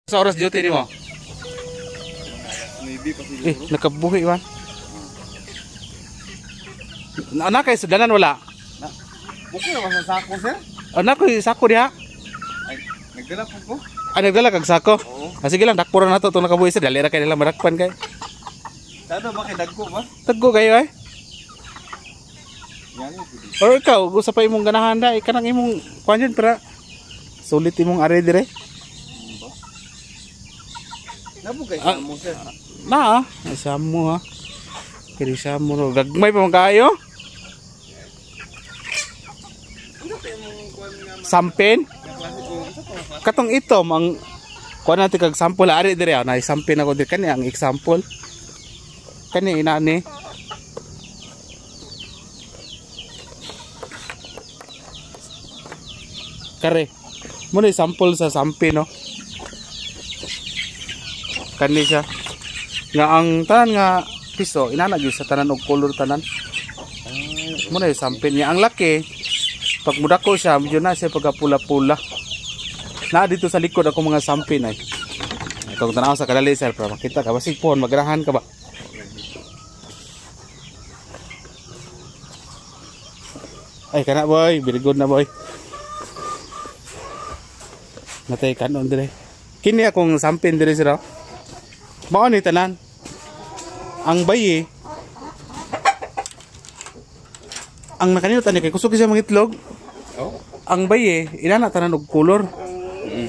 Sa oras duty ni mo? Maybe pa siguro. Nakabuhi man. Anak kay sudanan wala. Buko na sa sako sir. Anak ko sako diha. Ay, nagdala po ko. Nagdala kag sako. Oo. Sige lang dakpuran nato tong nakabuhi sir. Dali ra kay nila madakpan kay. Tado ba kay dagko ba? Taggo kayo ay. Yan pwede. Or ikaw, gusto pa imong ganahan da, kanang imong kuan yun para sulit imong are dire. Nabo kay sa mo sir. Na, sa mo ha. Kiri sa mo ro. Gagmay pa man kayo. Sampin. Katong ito mang kuan natin kag sample ari dire na isampin ako dire kani ang example. Kani inani. Kare. Mo ni sample sa sampin no. Kani siya. Nga ang tanan nga piso inana gyud sa tanan og color tanan. Mo na sampin niya ang laki. Pag mudako siya, medyo na siya pagka-pula-pula. Na dito sa likod ako mga sampin ay. Itong tanaw sa kadali sir, para makita ka. Basig po, magrahan ka ba? Ay, kana boy. Very good na boy. Natay kanon dire. Kini akong sampin dire sir. Mao ni tanan. Ang bayi, ang nakanino tani kay kusog siya mga itlog. Oh. Ang baye inana tanan og color.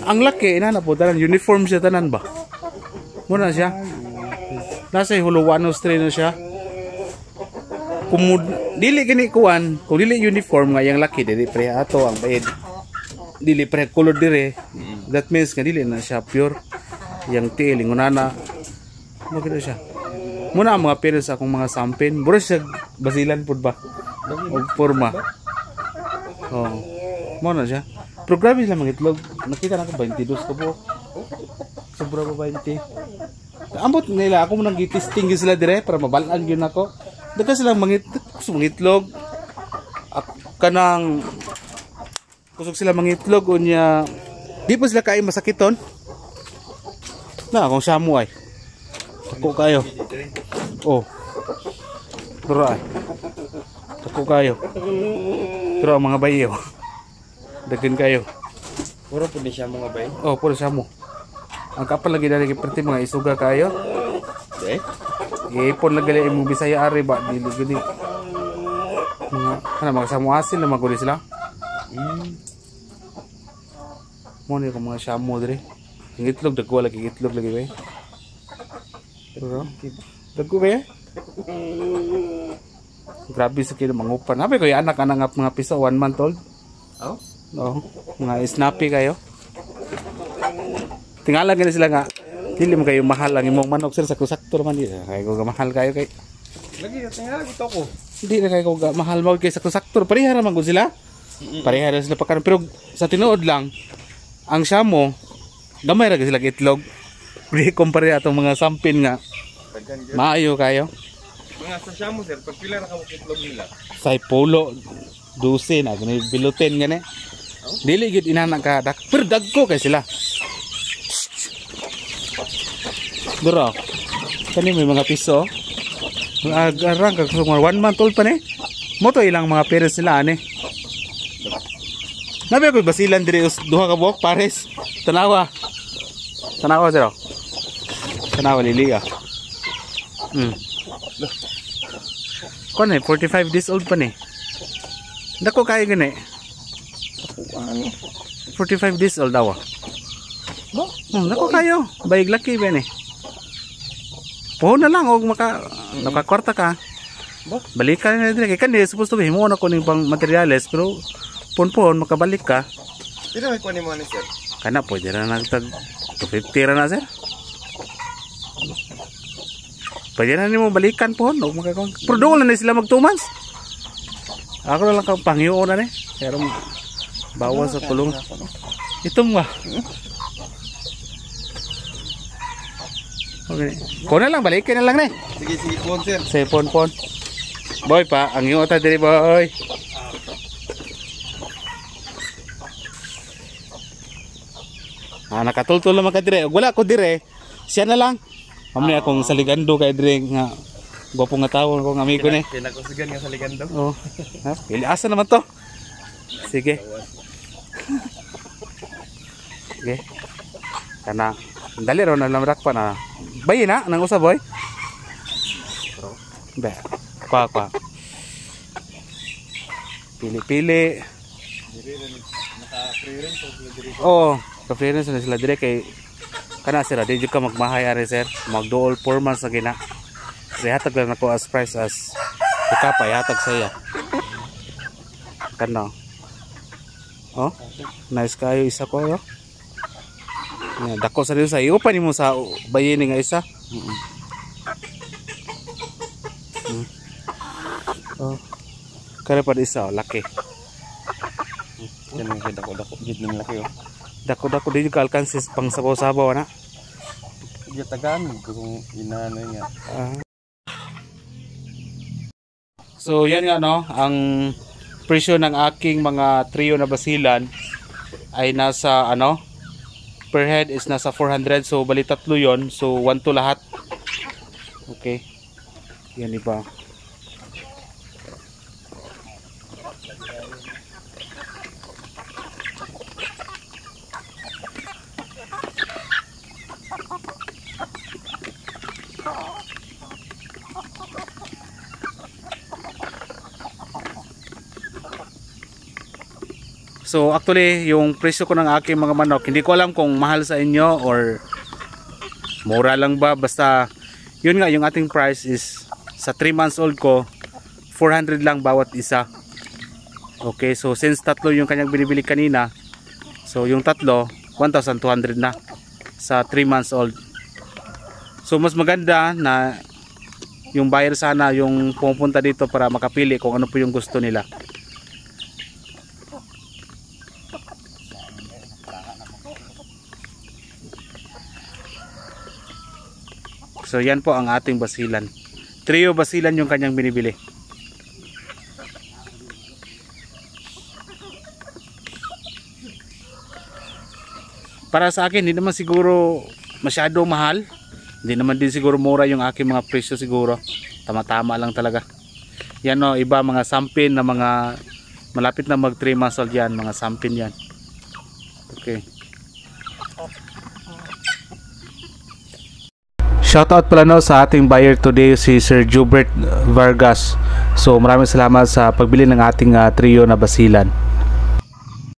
Ang laki inana po tanan uniform siya tanan ba. Muna siya. Nasa huluwanos strain na siya. Kung dili gani kuan, kung dili uniform nga yang laki dili pre ato ang baye. Dili pre color dire. That means nga dili na siya pure. Yang tiil ingunana. Mo gid siya. Muna ang mga parents akong mga sampin, buro siya basilan pud ba. Og forma. Oh. Mo na siya. Pero grabe sila mga itlog. Nakita na ko 22 ka po. Sobra ba 20? Ambot nila ako mo nang gitisting sila dire para mabalaan gyud nako. Daga sila mga itlog. Kanang kusog sila mga itlog unya. Di pa sila kay masakiton. Na akong samo ay. Ako kayo. Oh. Pero ay. Ako kayo. Pero ang mga bayo. Dagan kayo. Puro pud siya mga bay. Oh, puro siya mo. Ang kapal lagi dali perti mga isuga kayo. Eh? Ipon lagi imong Bisaya ari ba dili gudi. Mga samo asin na maguli sila. Mo ni ko mga syamo dire. Ang itlog dagko lagi itlog lagi bay. Pero dagko bay. Grabe sa kino mangupan. Habi ko yung anak-anak mga piso 1 month old. Oh? No, mga snappy kayo. Tingala gani sila nga dili mo kayo mahal ang imong manok sir sa kusaktor man di. Kay ko mahal kayo kay. Lagi tingala gito ko. Hindi na kayo mahal mo kay sa kusaktor. Parehara man gud sila. Parehara sila pagkaron pero sa tinuod lang ang syamo gamay ra gid sila itlog. Di compare atong mga sampin nga maayo kayo. Mga sa syamo sir, pag pila na itlog nila. Say polo 12 na gani bilutin gani. Dili gid inana ka pero dagko kay sila. Duro. Kani may mga piso. Arang ka kung 1 month old pa ni. Mo to ilang mga parents nila ani. Nabi ko basilan diri duha ka buok pares. Tanawa. Tanawa zero. Tanawa liliga. Kone 45 days old pa ni. Dako kay gani. 45 days old daw. Bo, nako kayo. Bayig laki ba ni? Puhon na lang og nakakwarta ka. Balikan na dire kay kan supposed to be mo na ko ning pang materials pero pon makabalik ka. Pila may kunin mo ni sir? Kana pwede ra nagtag 250 ra na sir. Pwede na nimo balikan pon og makakon. Pero doon na sila mag 2 months. Ako na lang kang panghiyo na ni. Pero bawas sa kulong. Ito mo. Okay. Ko na lang balikin na lang ni. Sige pon sir. Say pon. Boy pa, ang iyo ta diri boy. Nakatultol naman ka dire. Wala ko dire. Siya na lang. Mamni akong saligando kay dire nga gwapo nga tao kong amigo ni. Kinakusigan nga sa ligando. Oh. Ha? Pili asa naman to. Sige. Sige. Kana dali ro na lamrak pa na. Bayi na nang usab boy. Ba. Kwa. Pili-pili. Oo, ka-clearance na sila dire kay kana sila di jud ka magmahay ari sir, magduol 4 months na gina. Rehatag lang nako as price as ikapay hatag sa iya. Kana. Oh, nice kayo isa ko yo. Yeah, dako sa sa iyo pa nimo sa bayin nga isa. Oh. Kaya pa isa, laki. Yan ang dako-dako. Gid ng laki oh. Dako-dako di juga alkansis pang sabaw-sabaw na. Gid tagaan kung inaano niya. So yan nga no, ang presyo ng aking mga trio na basilan ay nasa ano, per head is nasa 400. So bali tatlo yon. So 1 to lahat. Okay. Yan iba. So actually yung presyo ko ng aking mga manok, hindi ko alam kung mahal sa inyo or mura lang ba, basta yun nga yung ating price is sa 3 months old ko 400 lang bawat isa. Okay, so since tatlo yung kanyang binibili kanina, so yung tatlo 1,200 na sa 3 months old. So mas maganda na yung buyer sana yung pumunta dito para makapili kung ano po yung gusto nila. So yan po ang ating basilan. Trio basilan yung kanyang binibili. Para sa akin, hindi naman siguro masyado mahal. Hindi naman din siguro mura yung aking mga presyo siguro. Tama-tama lang talaga. Yan o, iba mga sampin na mga malapit na mag 3 months old yan. Mga sampin yan. Okay. Shoutout pala no sa ating buyer today, si Sir Jubert Vargas. So maraming salamat sa pagbili ng ating trio na basilan.